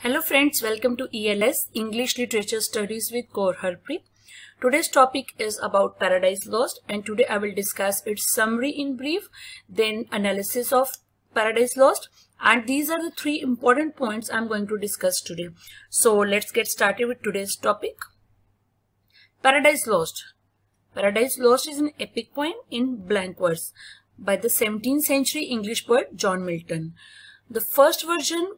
Hello friends, welcome to ELS English Literature Studies with Kaur Harpreet. Today's topic is about Paradise Lost, and today I will discuss its summary in brief, then analysis of Paradise Lost, and these are the three important points I'm going to discuss today. So let's get started with today's topic. Paradise Lost. Paradise Lost is an epic poem in blank verse by the 17th century English poet John Milton. The first version,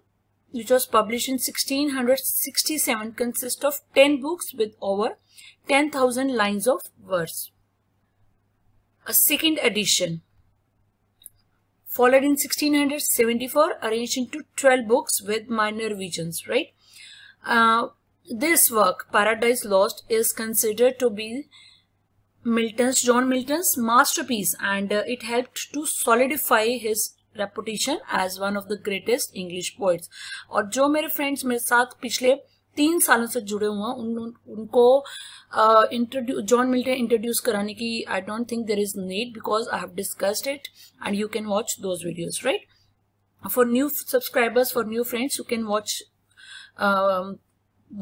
which was published in 1667, consists of 10 books with over 10,000 lines of verse. A second edition, followed in 1674, arranged into 12 books with minor revisions, right? This work, Paradise Lost, is considered to be John Milton's masterpiece, and it helped to solidify his reputation as one of the greatest English poets. और जो मेरे friends मेरे साथ पिछले 3 सालों से जुड़े हुए हैं उनको जॉन मिल्टन इंट्रोड्यूस कराने की I don't think there is need, because I have discussed it and you can watch those videos, right? For new subscribers, for new friends, you can watch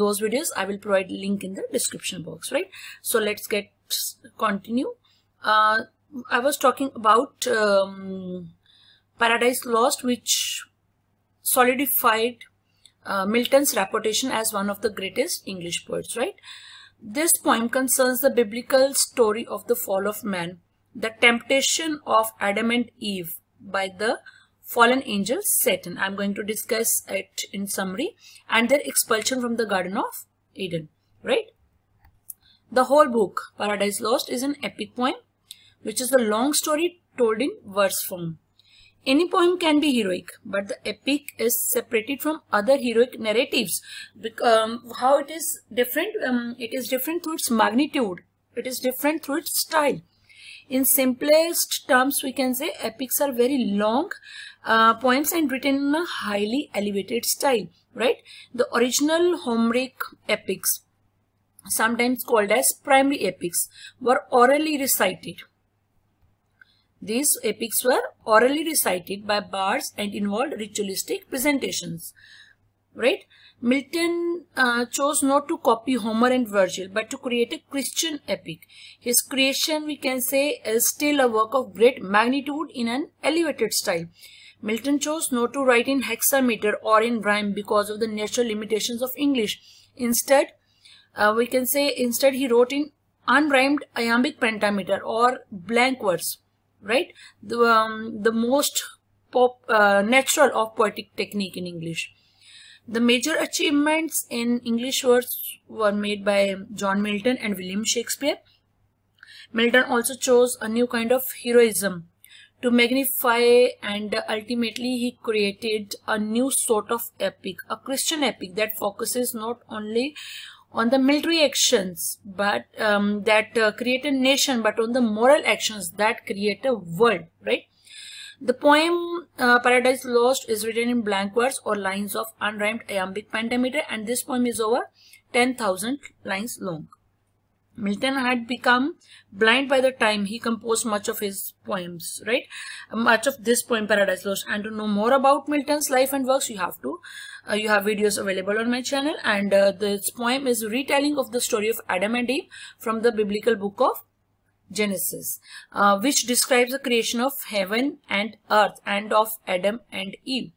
those videos. I will provide link in the description box, right? So let's get continue. I was talking about Paradise Lost, which solidified Milton's reputation as one of the greatest English poets, right? This poem concerns the biblical story of the fall of man, the temptation of Adam and Eve by the fallen angel Satan. I'm going to discuss it in summary, and their expulsion from the Garden of Eden, right? The whole book, Paradise Lost, is an epic poem, which is a long story told in verse form. Any poem can be heroic, but the epic is separated from other heroic narratives. How it is different? It is different through its magnitude. It is different through its style. In simplest terms, we can say epics are very long poems and written in a highly elevated style, right? The original Homeric epics, sometimes called as primary epics, were orally recited. These epics were orally recited by bards and involved ritualistic presentations, right? Milton chose not to copy Homer and Virgil, but to create a Christian epic. His creation, we can say, is still a work of great magnitude in an elevated style. Milton chose not to write in hexameter or in rhyme because of the natural limitations of English. Instead, we can say, he wrote in unrhymed iambic pentameter or blank verse, right? The most natural of poetic technique in English. The major achievements in English verse were made by John Milton and William Shakespeare. Milton also chose a new kind of heroism to magnify, and ultimately he created a new sort of epic, a Christian epic that focuses not only on the military actions but that create a nation, but on the moral actions that create a world, right? The poem Paradise Lost is written in blank verse or lines of unrhymed iambic pentameter, and this poem is over 10,000 lines long. Milton had become blind by the time he composed much of his poems, right? Much of this poem, Paradise Lost. And to know more about Milton's life and works, you have videos available on my channel. And this poem is a retelling of the story of Adam and Eve from the biblical book of Genesis, which describes the creation of heaven and earth and of Adam and Eve.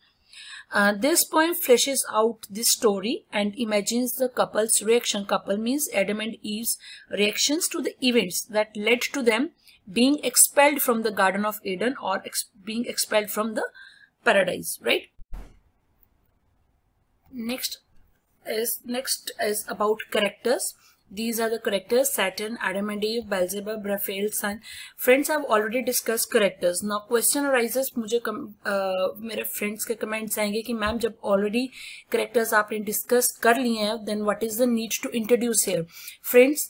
This poem fleshes out this story and imagines the couple's reaction. Couple means Adam and Eve's reactions to the events that led to them being expelled from the Garden of Eden, or being expelled from the paradise, right? Next is about characters. These are the characters: Saturn, Adam and Eve, Beelzebub, Raphael, Sun. Friends, I have already discussed characters. Now question arises, मुझे मेरे friends के comments आएंगे कि ma'am जब already characters आपने discuss कर लिए हैं, then what is the need to introduce here? Friends,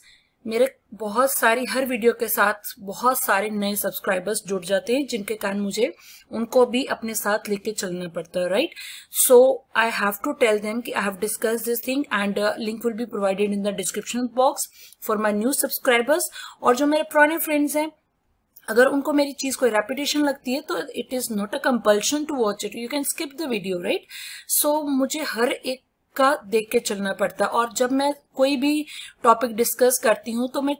मेरे बहुत सारी हर वीडियो के साथ बहुत सारे नए सब्सक्राइबर्स जुड़ जाते हैं, जिनके कारण मुझे उनको भी अपने साथ लेके चलना पड़ता है, right? So I have to tell them कि I have discuss this thing, and link will be provided in the description box for my new subscribers. और जो मेरे पुराने फ्रेंड्स हैं, अगर उनको मेरी चीज कोई रेपिटेशन लगती है तो it is not a compulsion to watch it, you can skip the video, right? So मुझे हर एक का देख के चलना पड़ता है। और जब मैं कोई भी टॉपिक डिस्कस करती हूँ तो मैं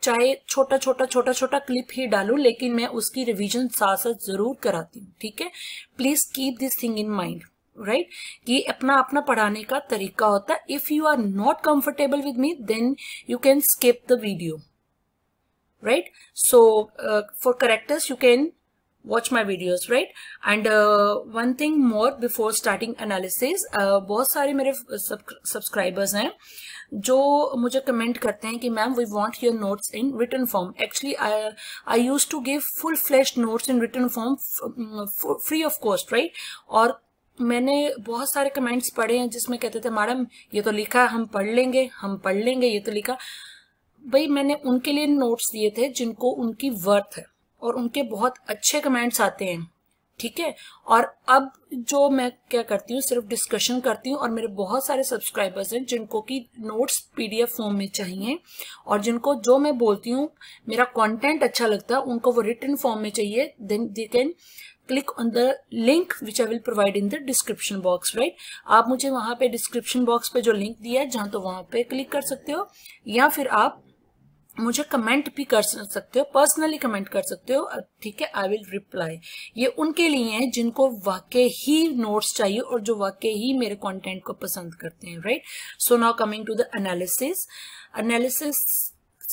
चाहे छोटा छोटा क्लिप ही डालूं, लेकिन मैं उसकी रिवीजन साथ साथ जरूर कराती हूँ, ठीक है। Please keep this thing in mind, right, कि अपना अपना पढ़ाने का तरीका होता है। If you are not comfortable with me then you can skip the video, right? So for correctors you can watch my videos, right? And one thing more before starting analysis, बहुत सारे मेरे सब्सक्राइबर्स हैं जो मुझे comment करते हैं कि ma'am we want your notes in written form. Actually I used to give full fleshed notes in written form free of cost, right? और मैंने बहुत सारे कमेंट्स पढ़े हैं जिसमें कहते थे मैडम ये तो लिखा है, हम पढ़ लेंगे, ये तो लिखा। भाई मैंने उनके लिए नोट्स दिए थे जिनको उनकी वर्थ है और उनके बहुत अच्छे कमेंट्स आते हैं, ठीक है। और अब जो मैं क्या करती हूँ, सिर्फ डिस्कशन करती हूँ, और मेरे बहुत सारे सब्सक्राइबर्स हैं जिनको की नोट्स पीडीएफ फॉर्म में चाहिए, और जिनको जो मैं बोलती हूँ मेरा कंटेंट अच्छा लगता है उनको वो रिटन फॉर्म में चाहिए। Then they can click on the link which I will provide in the description box, right? आप मुझे वहां पे डिस्क्रिप्शन बॉक्स पे जो लिंक दिया है जहां, तो वहां पे क्लिक कर सकते हो, या फिर आप मुझे कमेंट भी कर सकते हो, पर्सनली कमेंट कर सकते हो, ठीक है। I will reply. ये उनके लिए हैं जिनको वाकई ही नोट्स चाहिए और जो वाकई ही मेरे कंटेंट को पसंद करते हैं, right? So now coming to the analysis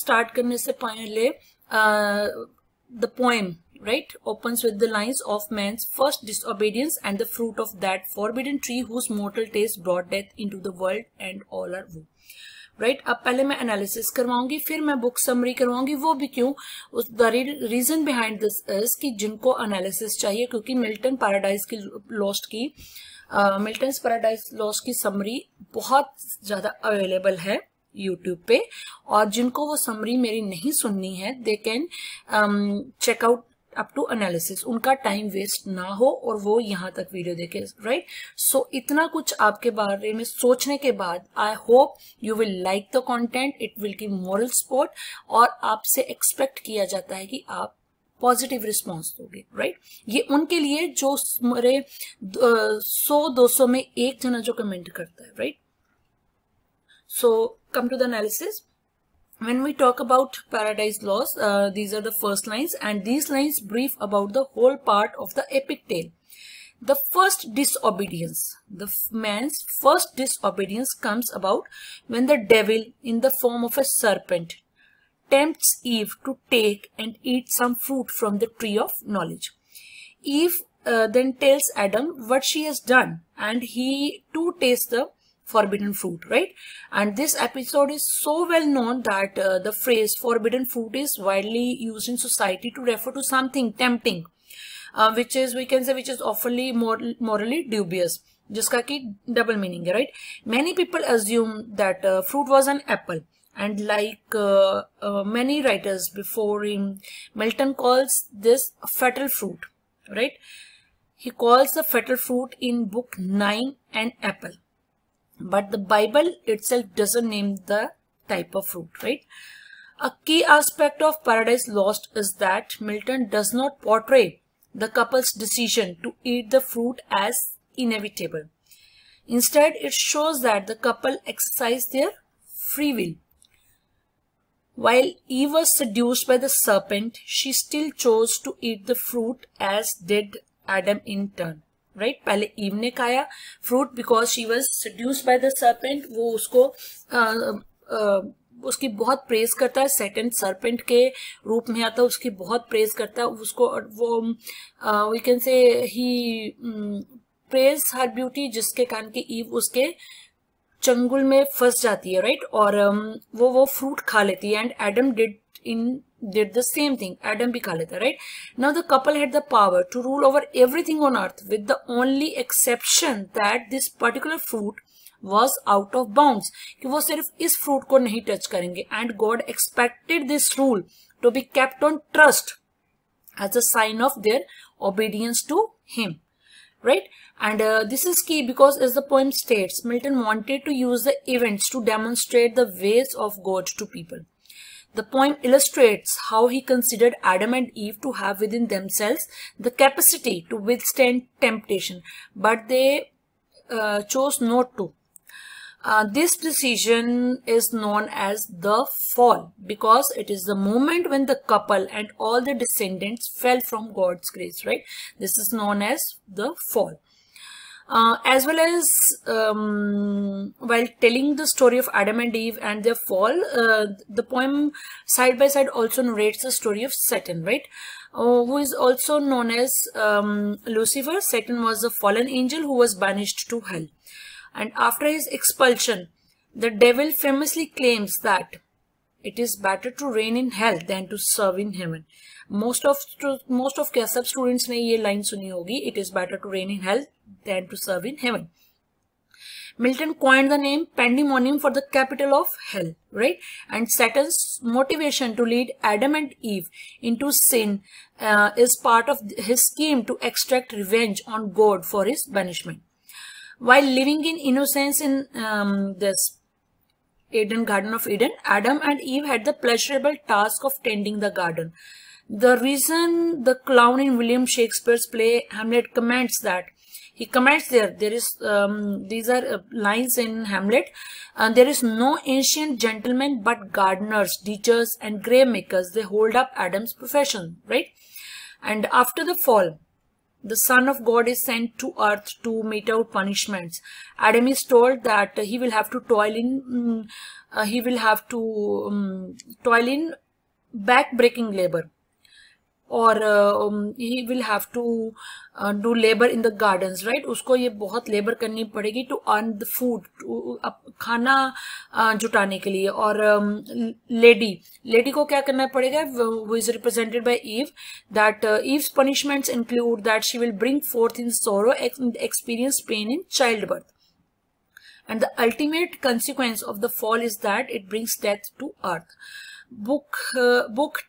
start करने से पहले the poem, right, opens with the lines of man's first disobedience and the fruit of that forbidden tree whose mortal taste brought death into the world and all are woe, right? अब पहले मैं analysis करवाऊंगी, फिर मैं book summary करवाऊंगी। वो भी क्यों, the reason behind this is कि जिनको एनालिसिस चाहिए, क्योंकि मिल्टन पैराडाइज लॉस्ट की समरी बहुत ज्यादा अवेलेबल है यूट्यूब पे, और जिनको वो समरी मेरी नहीं सुननी है they can check out up to analysis. उनका टाइम वेस्ट ना हो और वो यहाँ तक वीडियो देखे, राइट? सो इतना कुछ आपके बारे में सोचने के बाद I hope you will like the content, it will give moral support, और आपसे एक्सपेक्ट किया जाता है कि आप पॉजिटिव रिस्पॉन्स दोगे, राइट? ये उनके लिए जो मेरे 100-200 में एक जना जो कमेंट करता है, right? So come to the analysis. When we talk about Paradise Lost, these are the first lines, and these lines brief about the whole part of the epic tale. The first disobedience, the man's first disobedience comes about when the devil, in the form of a serpent, tempts Eve to take and eat some fruit from the tree of knowledge. Eve then tells Adam what she has done, and he too tastes the forbidden fruit, right? And this episode is so well known that the phrase forbidden fruit is widely used in society to refer to something tempting, which is, we can say, which is oftenly morally dubious, jiska ki double meaning hai, right? Many people assume that fruit was an apple, and like many writers before him, Milton calls this a fatal fruit, right? He calls the fatal fruit in book 9 an apple. But the Bible itself doesn't name the type of fruit, right? A key aspect of Paradise Lost is that Milton does not portray the couple's decision to eat the fruit as inevitable. Instead, it shows that the couple exercised their free will. While Eve was seduced by the serpent, she still chose to eat the fruit, as did Adam in turn. Right पहले Eve ने खाया fruit because she was seduced by the serpent. वो उसको उसकी बहुत praise करता है, Satan serpent के रूप में आता है, उसकी बहुत प्रेज करता है उसको। वो we can say he praise her beauty, जिसके कारण की ईव उसके चंगुल में फंस जाती है, राइट? और वो फ्रूट खा लेती है, and Adam did the same thing. Adam भी खा लेता, right? Now the couple had the power to rule over everything on earth, with the only exception that this particular fruit was out of bounds, कि वो सिर्फ इस fruit को नहीं touch करेंगे, and God expected this rule to be kept on trust as a sign of their obedience to him, right? And this is key because, as the poem states, Milton wanted to use the events to demonstrate the ways of God to people. The poem illustrates how he considered Adam and Eve to have within themselves the capacity to withstand temptation, but they chose not to. This decision is known as the fall because it is the moment when the couple and all the descendants fell from God's grace, right? This is known as the fall. As well as while telling the story of Adam and Eve and their fall, the poem side by side also narrates the story of Satan, right? Who is also known as Lucifer. Satan was a fallen angel who was banished to hell. And after his expulsion, the devil famously claims that it is better to reign in hell than to serve in heaven. Most of क्या सब students ने ये line सुनी होगी. It is better to reign in hell than to serve in heaven. Milton coined the name Pandemonium for the capital of hell, right? And Satan's motivation to lead Adam and Eve into sin is part of his scheme to extract revenge on God for his banishment. While living in innocence in this Garden of Eden, Adam and Eve had the pleasurable task of tending the garden. The reason the clown in William Shakespeare's play Hamlet comments that, he comments there is these are lines in Hamlet, there is no ancient gentleman but gardeners, teachers and grave makers. They hold up Adam's profession, right? And after the fall, the Son of God is sent to earth to mete out punishments. Adam is told that he will have to toil in back-breaking labor, or he will have to do labor in the gardens, right? उसको ये बहुत labor करनी पड़ेगी to earn the food, खाना जुटाने के लिए. और lady को क्या करना पड़ेगा, who is represented by Eve, that Eve's punishments include that she will bring forth in sorrow and experience pain in childbirth. And the ultimate consequence of the fall is that it brings death to earth. Book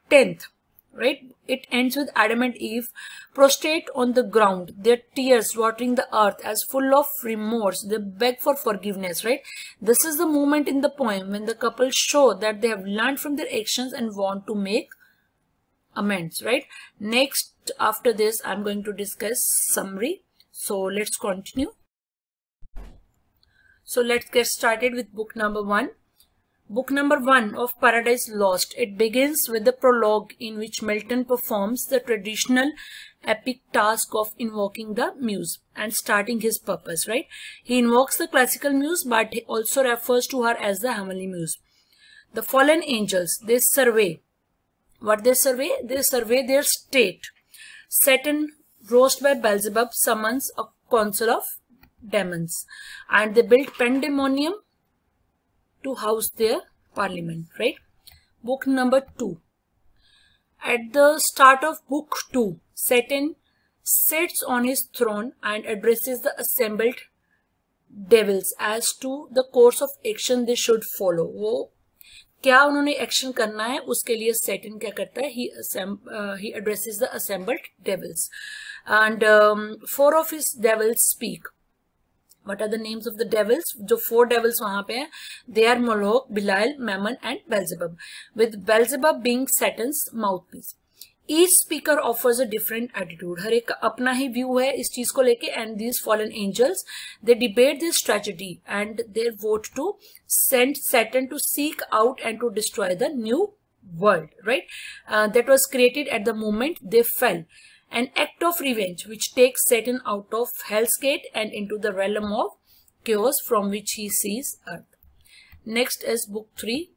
10th. Right? It ends with Adam and Eve prostrate on the ground, their tears watering the earth as full of remorse. They beg for forgiveness, right? This is the moment in the poem when the couple show that they have learned from their actions and want to make amends, right? Next, after this, I'm going to discuss summary. So let's continue. So let's get started with book number 1. Book number 1 of Paradise Lost. It begins with the prologue in which Milton performs the traditional epic task of invoking the muse and starting his purpose, right? He invokes the classical muse, but he also refers to her as the heavenly muse. The fallen angels, they survey. What they survey? They survey their state. Satan, roused by Beelzebub, summons a council of demons, and they build Pandemonium to house their parliament, right? Book number 2. At the start of book 2, Satan sits on his throne and addresses the assembled devils as to the course of action they should follow. वो क्या उन्होंने action करना है उसके लिए Satan क्या करता है? He addresses the assembled devils, and 4 of his devils speak. What are the names of the devils? जो 4 devils वहाँ पे हैं, they are Moloch, Belial, Mammon and Beelzebub, with Beelzebub being Satan's mouthpiece. Each speaker offers a different attitude. हर एक अपना ही view है इस चीज को लेके, and these fallen angels, they debate this tragedy and they vote to send Satan to seek out and to destroy the new world, right? That was created at the moment they fell. An act of revenge which takes Satan out of Hell's Gate and into the realm of chaos from which he sees earth. Next is book 3.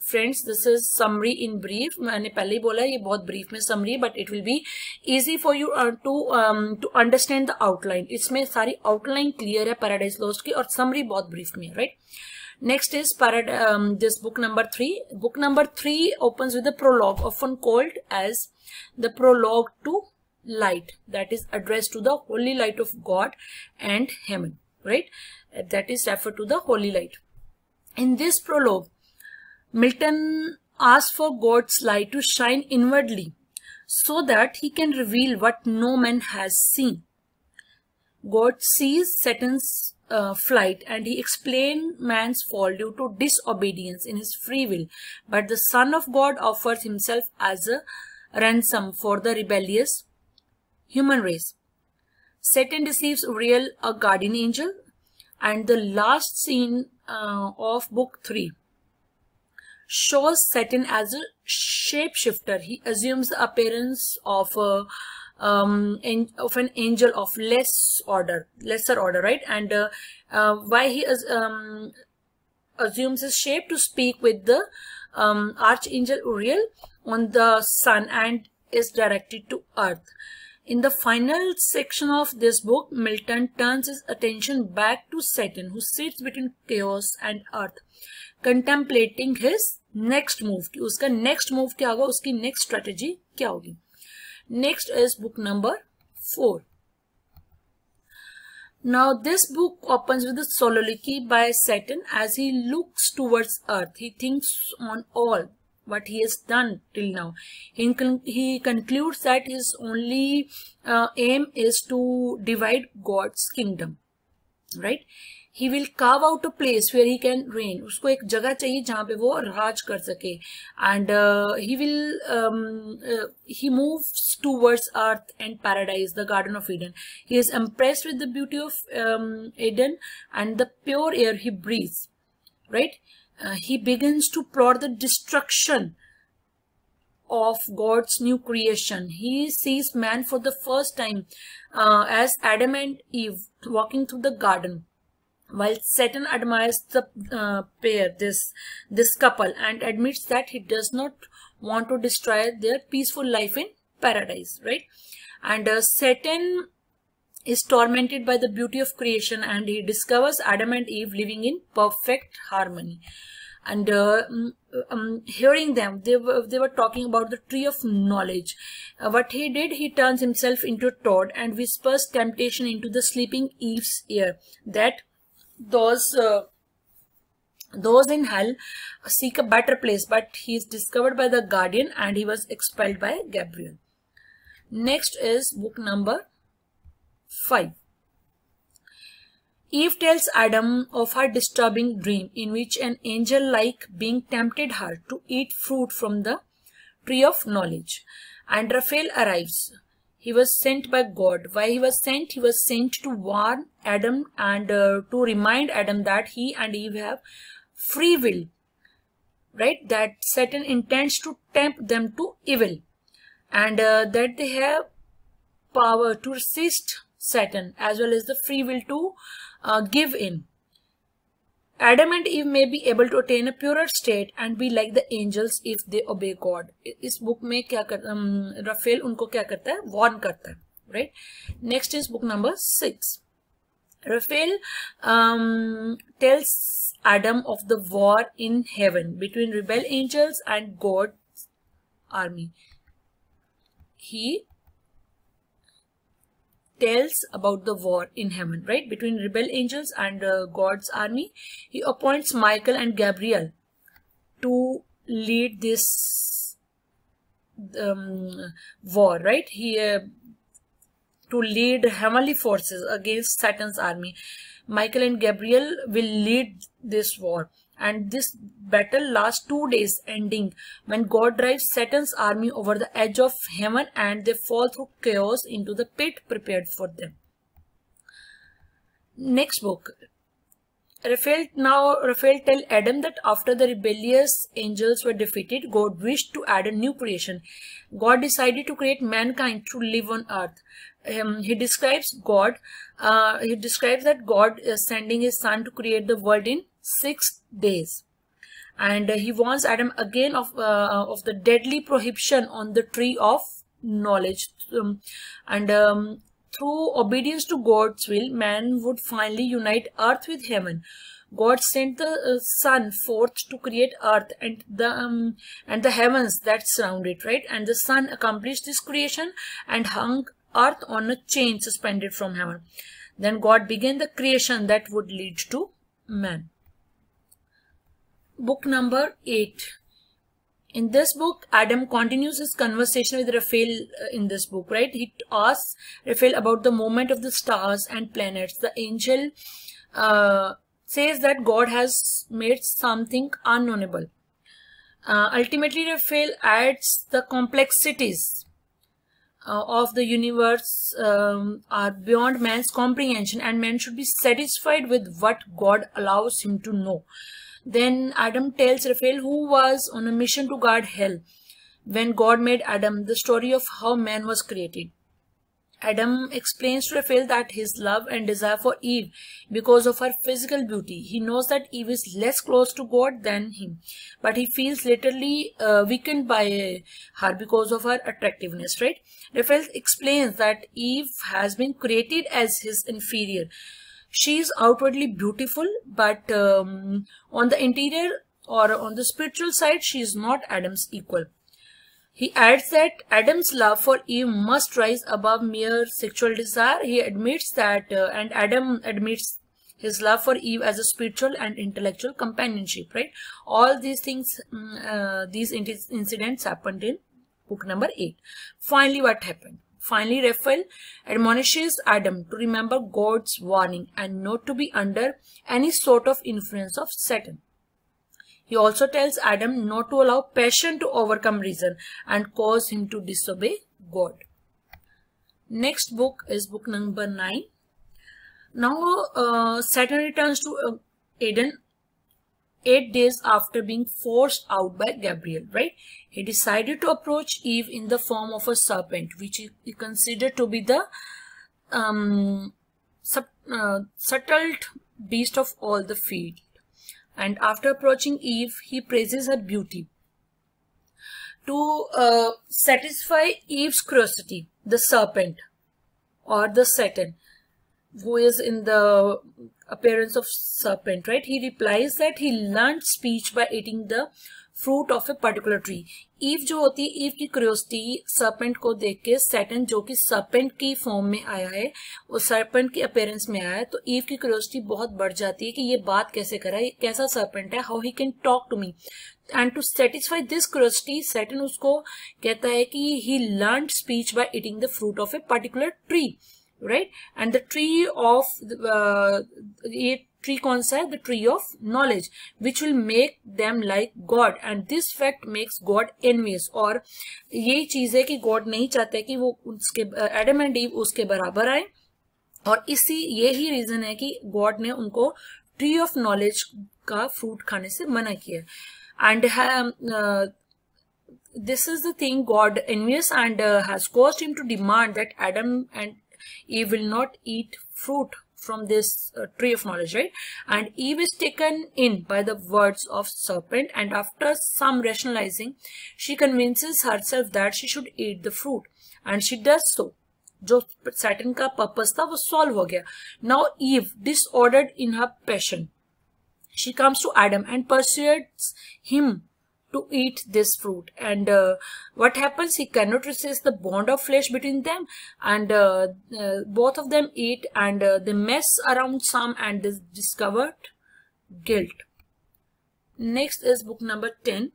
Friends, this is summary in brief. मैंने पहले ही बोला ये बहुत brief में summary, but it will be easy for you to understand the outline. इसमें सारी outline clear है Paradise Lost की, और summary बहुत brief में है, right? Next is this book number 3. Book number 3 opens with a prologue, often called as the prologue to light, that is addressed to the holy light of God and heaven, right? That is referred to the holy light. In this prologue, Milton asks for God's light to shine inwardly so that he can reveal what no man has seen. God sees Satan's flight, and he explains man's fall due to disobedience in his free will, but the Son of God offers himself as a ransom for the rebellious human race. Satan deceives Uriel, a guardian angel, And the last scene of book 3 shows Saturn as a shapeshifter. He assumes the appearance of an angel of lesser order, right? And why he assumes his shape? To speak with the archangel Uriel on the sun, and is directed to Earth. In the final section of this book, Milton turns his attention back to Saturn, who sits between chaos and Earth, contemplating his next move. कि उसका next move क्या होगा, उसकी next strategy क्या होगी. Next is book number 4. Now this book opens with a soliloquy by Saturn as he looks towards Earth. He thinks on all what he has done till now. He concludes that his only aim is to divide God's kingdom, right? He will carve out a place where he can reign. उसको एक जगह चाहिए जहाँ पे वो राज कर सके. And he moves towards Earth and Paradise, the Garden of Eden. He is impressed with the beauty of Eden and the pure air he breathes, right? He begins to plot the destruction of God's new creation. He sees man for the first time as Adam and Eve walking through the garden, while Saturn admires the pair, this couple, and admits that he does not want to destroy their peaceful life in paradise, right? And Saturn is tormented by the beauty of creation, and he discovers Adam and Eve living in perfect harmony. And hearing them, they were talking about the tree of knowledge. What he did, he turns himself into a toad and whispers temptation into the sleeping Eve's ear, that those in hell seek a better place, but he is discovered by the guardian and he was expelled by Gabriel. Next is book number 5. Eve tells Adam of her disturbing dream, in which an angel-like being tempted her to eat fruit from the tree of knowledge. And Raphael arrives. He was sent by God. Why he was sent? He was sent to warn Adam and to remind Adam that he and Eve have free will, right? That Satan intends to tempt them to evil, and that they have power to resist Satan as well as the free will to give in. Adam and Eve may be able to attain a purer state and be like the angels if they obey God. इस book में क्या कर Raphael उनको क्या करता है? Warn करता है, right? Next is book number 6. Raphael tells Adam of the war in heaven between rebel angels and God's army. He tells about the war in heaven, right, between rebel angels and God's army. He appoints Michael and Gabriel to lead this war, right? He to lead heavenly forces against Satan's army. Michael and Gabriel will lead this war, and this battle lasts 2 days, ending when God drives Satan's army over the edge of heaven and they fall through chaos into the pit prepared for them. Next book. Raphael tells Adam that after the rebellious angels were defeated, God wished to add a new creation. God decided to create mankind to live on earth. He describes that God is sending his son to create the world in 6 days. And he warns Adam again of the deadly prohibition on the tree of knowledge. Through obedience to God's will, man would finally unite earth with heaven. God sent the sun forth to create earth and the heavens that surround it, right? And the sun accomplished this creation and hung earth on a chain suspended from heaven. Then God began the creation that would lead to man. Book number 8. In this book, Adam continues his conversation with Raphael in this book, right? He asks Raphael about the movement of the stars and planets. The angel says that God has made something unknowable. Ultimately, Raphael adds the complexities of the universe are beyond man's comprehension, and man should be satisfied with what God allows him to know. Then Adam tells Raphael, who was on a mission to guard hell, when God made Adam, the story of how man was created. Adam explains to Raphael that his love and desire for Eve because of her physical beauty. He knows that Eve is less close to God than him, but he feels literally weakened by her because of her attractiveness, right? Raphael explains that Eve has been created as his inferior. She is outwardly beautiful, but on the interior or on the spiritual side, she is not Adam's equal. He adds that Adam's love for Eve must rise above mere sexual desire. He admits that, and Adam admits his love for Eve as a spiritual and intellectual companionship, right? All these things, these incidents happened in book number 8. Finally, what happened? Finally, Raphael admonishes Adam to remember God's warning and not to be under any sort of influence of Satan. He also tells Adam not to allow passion to overcome reason and cause him to disobey God. Next book is book number 9. Now Satan returns to Eden 8 days after being forced out by Gabriel, right? He decided to approach Eve in the form of a serpent, which he considered to be the subtle beast of all the field. And after approaching Eve, he praises her beauty. To satisfy Eve's curiosity, the serpent or the Satan, who is in the appearance of serpent, right? He replies that he learned speech by eating the fruit of a particular tree. Eve जो होती है, Eve की curiosity serpent को देख के Satan जो कि serpent की फॉर्म में आया है, वो सर्पेंट की अपीयरेंस में आया है, तो ईव की क्यूरियोसिटी बहुत बढ़ जाती है कि ये बात कैसे करा है, कैसा सर्पेंट है, how he can talk to me. And to satisfy this curiosity Satan उसको कहता है कि he learned speech by eating the fruit of a particular tree, right? And the tree of ये ट्री कौन सा है? The tree of knowledge, which will make them like God, and this fact makes God envious. और यही चीज है कि God नहीं चाहते कि वो उसके एडम एंड ईव उसके बराबर आए, और इसी यही रीजन है कि गॉड ने उनको ट्री ऑफ नॉलेज का फ्रूट खाने से मना किया. And this is the thing, God envious and has caused him to demand that Adam and Eve will not eat fruit from this tree of knowledge, right? And Eve is taken in by the words of serpent, and after some rationalizing, she convinces herself that she should eat the fruit, and she does so. जो Satan का purpose था वो solve हो गया. Now Eve, disordered in her passion, she comes to Adam and persuades him to eat this fruit, and what happens? He cannot resist the bond of flesh between them, and both of them eat, and they mess around some, and they discovered guilt. Next is book number 10.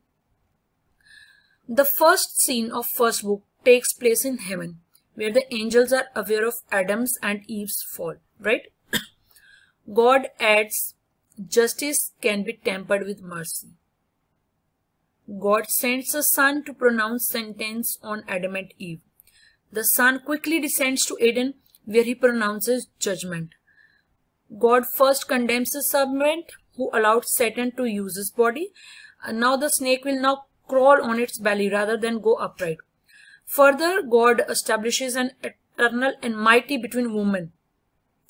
The first scene of first book takes place in heaven, where the angels are aware of Adam's and Eve's fall, right? God adds, justice can be tempered with mercy. God sends a son to pronounce sentence on Adam and Eve. The son quickly descends to Eden, where he pronounces judgment. God first condemns the serpent who allowed Satan to use his body. And now the snake will now crawl on its belly rather than go upright. Further, God establishes an eternal enmity between women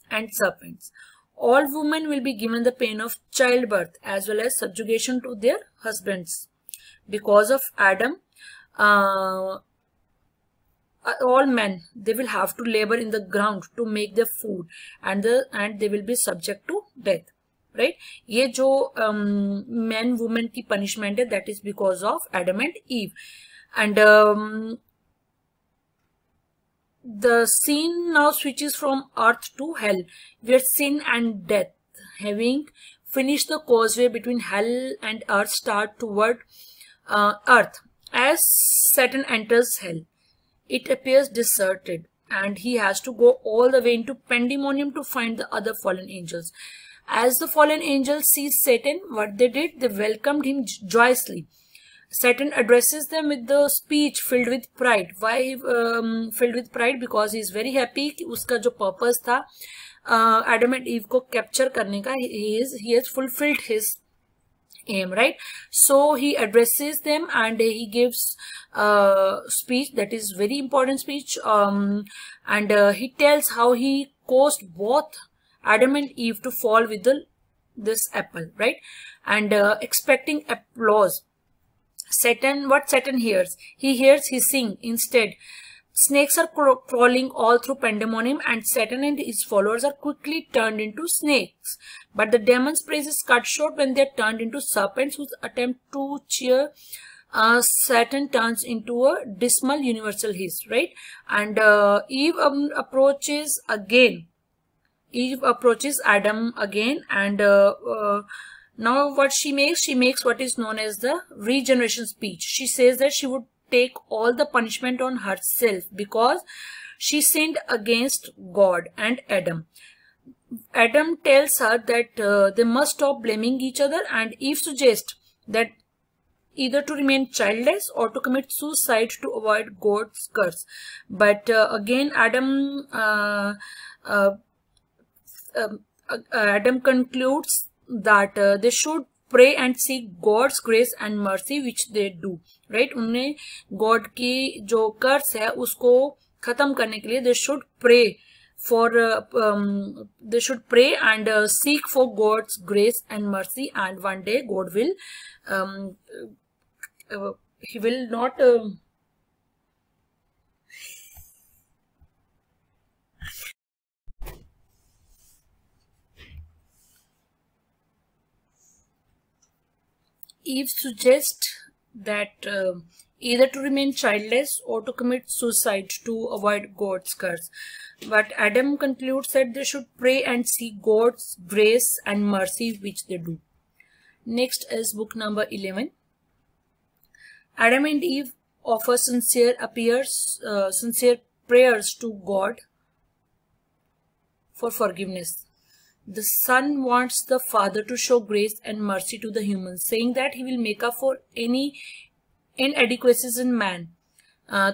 and serpents. All women will be given the pain of childbirth as well as subjugation to their husbands. Because of Adam, all men, they will have to labor in the ground to make their food, and they will be subject to death, right? ये जो men women की punishment है, that is because of Adam and Eve. And the scene now switches from earth to hell, where sin and death, having finished the causeway between hell and earth, start toward earth. As Satan enters hell, it appears deserted, and he has to go all the way into pandemonium to find the other fallen angels. As the fallen angels see Satan, what they did, they welcomed him joyously. Saturn addresses them with the speech filled with pride. Why filled with pride? Because he is very happy कि उसका जो purpose था Adam and Eve को capture करने का, he has fulfilled his aim, right? So he addresses them and he gives speech that is very important speech, and he tells how he caused both Adam and Eve to fall with this apple, right? And expecting applause. What Saturn hears? He hears hissing instead. Snakes are crawling all through pandemonium, and Saturn and his followers are quickly turned into snakes. But the demon's praise is cut short when they are turned into serpents, whose attempt to cheer Saturn turns into a dismal universal hiss, right? And Eve approaches again. Eve approaches Adam again, and now what she makes what is known as the regeneration speech. She says that she would take all the punishment on herself because she sinned against God and Adam. Adam tells her that they must stop blaming each other, and Eve suggests that either to remain childless or to commit suicide to avoid God's curse. But again, Adam concludes that they should pray and seek God's grace and mercy, which they do, right? उन्हें God की जो कर्स है उसको खत्म करने के लिए they should pray and seek for God's grace and mercy, and one day God will he will not Eve suggests that either to remain childless or to commit suicide to avoid God's curse. But Adam concludes that they should pray and seek God's grace and mercy, which they do. Next is book number 11. Adam and Eve offer sincere prayers to God for forgiveness. The Son wants the Father to show grace and mercy to the humans, saying that he will make up for any inadequacies in man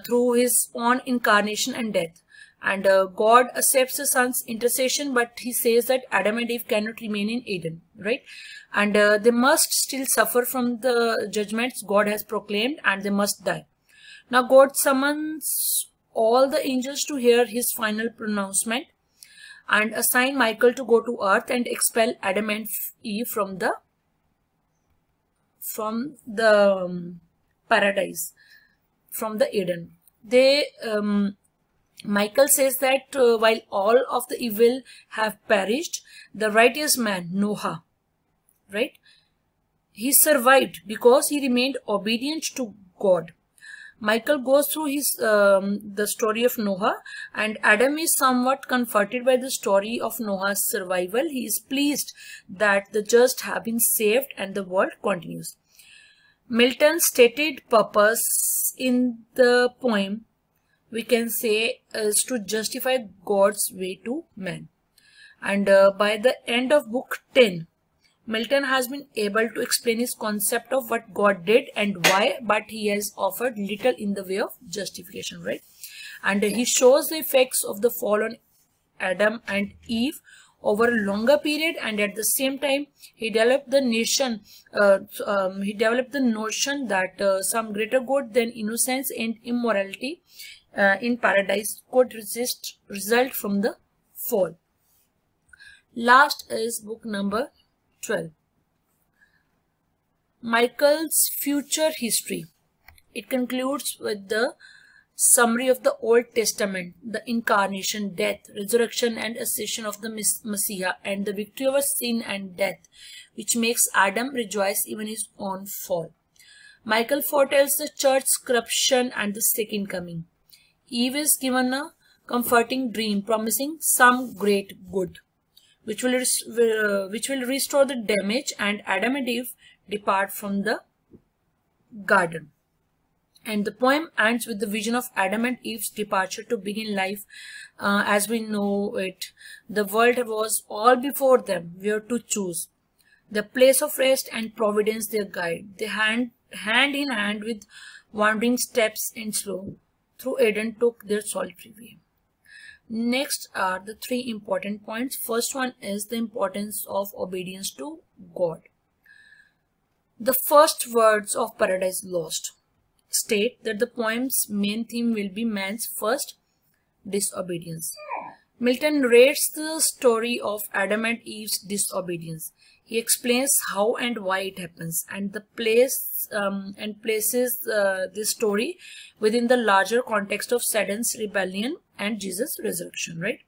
through his own incarnation and death. And God accepts the Son's intercession, but he says that Adam and Eve cannot remain in Eden, right? And they must still suffer from the judgments God has proclaimed, and they must die. Now God summons all the angels to hear his final pronouncement and assign Michael to go to earth and expel Adam and Eve from the paradise, from the Eden. Michael says that while all of the evil have perished, the righteous man, Noah, right? He survived because he remained obedient to God. Michael goes through the story of Noah, and Adam is somewhat comforted by the story of Noah's survival. He is pleased that the just have been saved and the world continues. Milton's stated purpose in the poem, we can say, is to justify God's way to man. And by the end of book 10, Milton has been able to explain his concept of what God did and why, but he has offered little in the way of justification, right? And he shows the effects of the fall on Adam and Eve over a longer period, and at the same time he developed the notion that some greater good than innocence and immorality in paradise could result from the fall. Last is book number 12. Michael's future history. It concludes with the summary of the Old Testament, the incarnation, death, resurrection and ascension of the Messiah, and the victory over sin and death, which makes Adam rejoice even his own fall. Michael foretells the church's corruption and the second coming. Eve is given a comforting dream promising some great good, which will restore the damage, and Adam and Eve depart from the garden. And the poem ends with the vision of Adam and Eve's departure to begin life as we know it. The world was all before them, where to choose. The place of rest and providence their guide. They had hand in hand with wandering steps and slow through Eden took their solitary way. Next are the three important points. First one is the importance of obedience to God. The first words of Paradise Lost state that the poem's main theme will be man's first disobedience. Milton narrates the story of Adam and Eve's disobedience. He explains how and why it happens, and places this story within the larger context of Satan's rebellion and Jesus' resurrection. Right?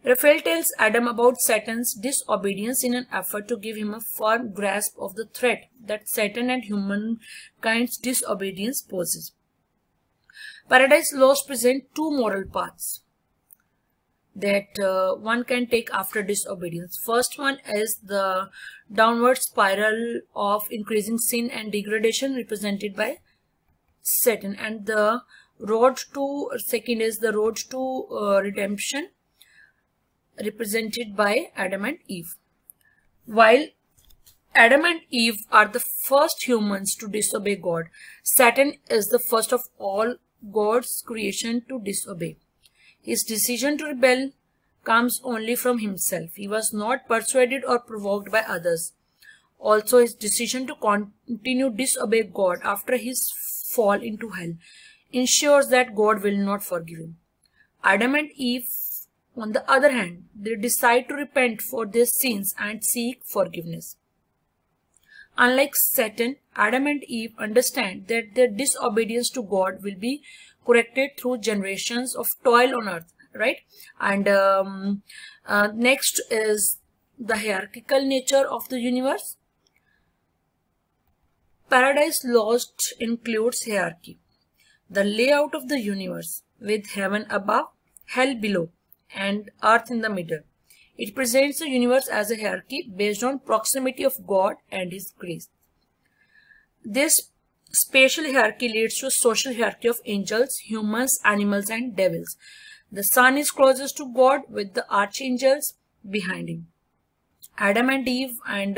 Raphael tells Adam about Satan's disobedience in an effort to give him a firm grasp of the threat that Satan and humankind's disobedience poses. Paradise Lost presents two moral paths that one can take after disobedience. First one is the downward spiral of increasing sin and degradation represented by Satan, and the second is the road to redemption represented by Adam and Eve. While Adam and Eve are the first humans to disobey God, Satan is the first of all God's creation to disobey. His decision to rebel comes only from himself. He was not persuaded or provoked by others. Also, his decision to continue disobey God after his fall into hell ensures that God will not forgive him. Adam and Eve, on the other hand, they decide to repent for their sins and seek forgiveness. Unlike Satan, Adam and Eve understand that their disobedience to God will be corrected through generations of toil on earth, right? And next is the hierarchical nature of the universe. Paradise Lost includes hierarchy, the layout of the universe with heaven above, hell below, and earth in the middle. It presents the universe as a hierarchy based on proximity of God and His grace. This spatial hierarchy leads to a social hierarchy of angels, humans, animals, and devils. The sun is closest to God with the archangels behind him. Adam and Eve and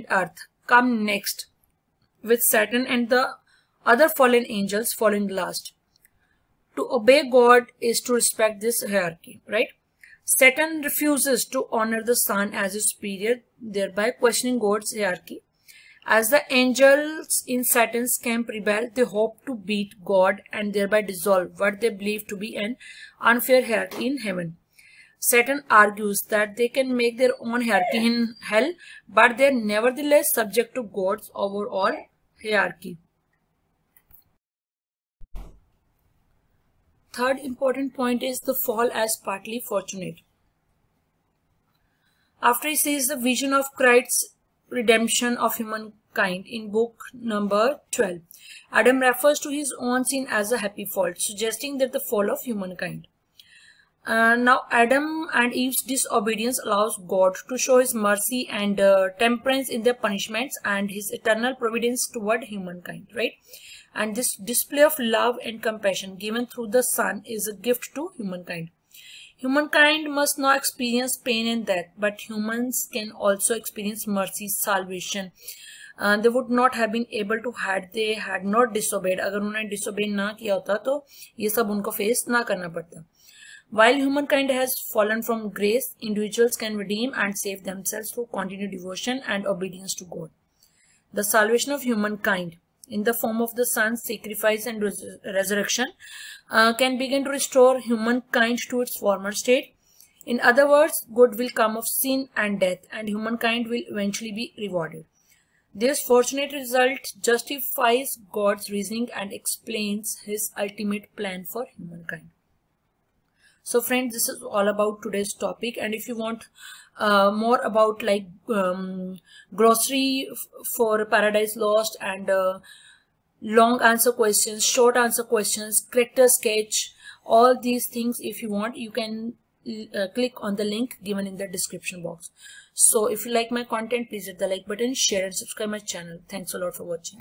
earth come next, with Satan and the other fallen angels following last. To obey God is to respect this hierarchy, right? Satan refuses to honor the sun as his superior, thereby questioning God's hierarchy. As the angels in Satan's camp rebel, they hope to beat God and thereby dissolve what they believe to be an unfair hierarchy in heaven. Satan argues that they can make their own hierarchy in hell, but they are nevertheless subject to God's overall hierarchy. Third important point is the fall as partly fortunate. After he sees the vision of Christ's redemption of humankind in book number 12, Adam refers to his own sin as a happy fall, suggesting that the fall of humankind. Now Adam and Eve's disobedience allows God to show his mercy and temperance in their punishments and his eternal providence toward humankind, right? And this display of love and compassion given through the Son is a gift to humankind. Humankind must not experience pain and death, but humans can also experience mercy, salvation. They would not have been able to had they had not disobeyed. अगर उन्होंने disobey ना किया होता तो ये सब उनको face ना करना पड़ता. While humankind has fallen from grace, individuals can redeem and save themselves through continued devotion and obedience to God. The salvation of humankind in the form of the Son's sacrifice and resurrection can begin to restore humankind to its former state. In other words, good will come of sin and death, and humankind will eventually be rewarded. This fortunate result justifies God's reasoning and explains his ultimate plan for humankind. So friends, this is all about today's topic, and if you want more about like glossary for Paradise Lost and long answer questions, short answer questions, character sketch, all these things, if you want, you can click on the link given in the description box. So if you like my content, please hit the like button, share and subscribe my channel. Thanks a lot for watching.